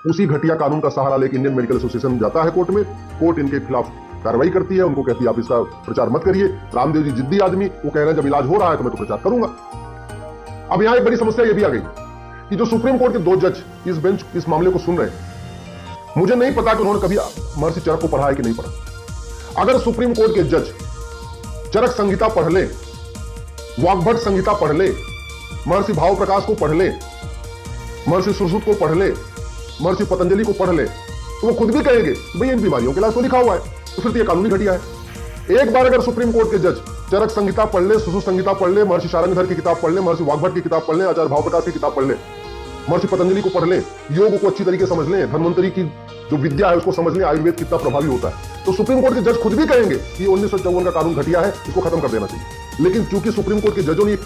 उसी घटिया कानून का सहारा लेकर इंडियन मेडिकल एसोसिएशन जाता है कोर्ट में। कोर्ट इनके खिलाफ कार्रवाई करती है, उनको कहती है आप इसका प्रचार मत करिए। रामदेव जी जिद्दी आदमी, वो कह रहे हैं जब इलाज हो रहा है तो मैं तो प्रचार करूंगा। अब यहां एक बड़ी समस्या यह भी आ गई कि जो सुप्रीम कोर्ट के 2 जज इस बेंच इस मामले को सुन रहे हैं, मुझे नहीं पता कि उन्होंने कभी महर्षि चरक को पढ़ा है कि नहीं पढ़ा। अगर सुप्रीम कोर्ट के जज चरक संहिता पढ़ ले, वाग्भट संहिता पढ़ ले, महर्षि भाव प्रकाश को पढ़ ले, महर्षि सुश्रुत को पढ़ ले, महर्षि पतंजलि को पढ़ ले, तो वो खुद भी कहेंगे भाई इन बीमारियों के इलाज तो लिखा हुआ है, तो फिर तो ये कानूनी घटिया है। एक बार अगर सुप्रीम कोर्ट के जज चरक संहिता पढ़ ले, सुश्रुत संहिता पढ़ ले, महर्षि शारंगधर की किताब पढ़ ले, महर्षि वाग्भट की किताब पढ़ ले, आचार्य भाव प्रकाश की किताब पढ़ ले, महर्षि पतंजलि को पढ़ ले, योग को अच्छी तरीके समझ लें, धन्वंतरी की जो विद्या है उसको समझ लें, आयुर्वेद कितना प्रभावी होता है, तो सुप्रीम कोर्ट के जज खुद भी कहेंगे कि 1954 का कानून घटिया है, इसको खत्म कर देना चाहिए। लेकिन चूंकि सुप्रीम कोर्ट के जजों ने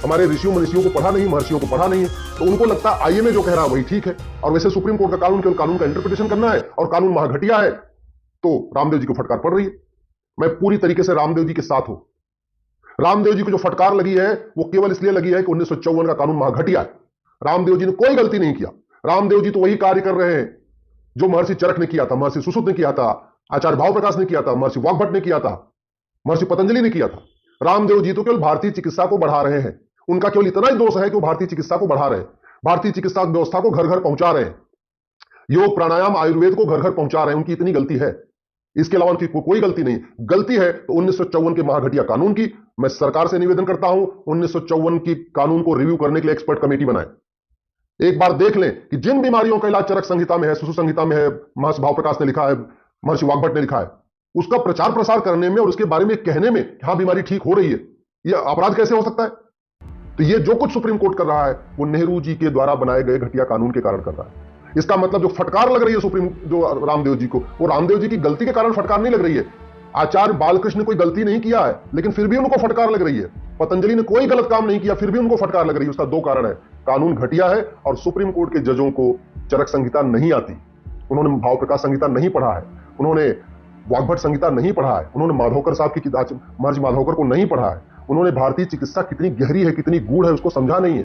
हमारे ऋषियों मनीषियों को पढ़ा नहीं, महर्षियों को पढ़ा नहीं है, तो उनको लगता है आईएमए जो कह रहा है वही ठीक है, और वैसे सुप्रीम कोर्ट का कानून केवल कानून का इंटरप्रिटेशन करना है और कानून महाघटिया है, तो रामदेव जी को फटकार पड़ रही है। मैं पूरी तरीके से रामदेव जी के साथ हूं। रामदेव जी को जो फटकार लगी है वो केवल इसलिए लगी है कि 1954 का कानून महाघटिया है। रामदेव जी ने कोई गलती नहीं किया। रामदेव जी तो वही कार्य कर रहे हैं जो महर्षि चरक ने किया था, महर्षि सुश्रुत ने किया था, आचार्य भाव प्रकाश ने किया था, महर्षि वाग्भट ने किया था, महर्षि पतंजलि ने किया था। रामदेव जी तो केवल भारतीय चिकित्सा को बढ़ा रहे हैं। उनका केवल इतना ही दोष है कि वो भारतीय चिकित्सा को बढ़ा रहे हैं, भारतीय चिकित्सा व्यवस्था को घर घर पहुंचा रहे हैं, योग प्राणायाम आयुर्वेद को घर घर पहुंचा रहे हैं। उनकी इतनी गलती है, इसके अलावा उनकी कोई गलती नहीं। गलती है तो 1954 के महाघटिया कानून की। मैं सरकार से निवेदन करता हूं 1954 की कानून को रिव्यू करने के लिए एक्सपर्ट कमेटी बनाए। एक बार देख लें कि जिन बीमारियों का इलाज चरक संहिता में है, सुश्रुत संहिता में है, महर्षि भाव प्रकाश ने लिखा है, महर्षि वाग्भट ने लिखा है, उसका प्रचार प्रसार करने में और उसके बारे में कहने में हाँ बीमारी ठीक हो रही है, यह अपराध कैसे हो सकता है? तो ये जो कुछ सुप्रीम कोर्ट कर रहा है वो नेहरू जी के द्वारा बनाए गए घटिया कानून के कारण कर रहा है। इसका मतलब जो फटकार लग रही है सुप्रीम जो रामदेव जी को, वो रामदेव जी की गलती के कारण फटकार नहीं लग रही है। आचार्य बालकृष्ण ने कोई गलती नहीं किया है लेकिन फिर भी उनको फटकार लग रही है। पतंजलि ने कोई गलत काम नहीं किया फिर भी उनको फटकार लग रही है। उसका 2 कारण है, कानून घटिया है और सुप्रीम कोर्ट के जजों को चरक संहिता नहीं आती। उन्होंने भाव प्रकाश संहिता नहीं पढ़ा है, उन्होंने वाग्भट संहिता नहीं पढ़ा है, उन्होंने माधवकर साहब की महर्षि माधवकर को नहीं पढ़ा है, उन्होंने भारतीय चिकित्सा कितनी गहरी है, कितनी गूढ़ है उसको समझा नहीं है।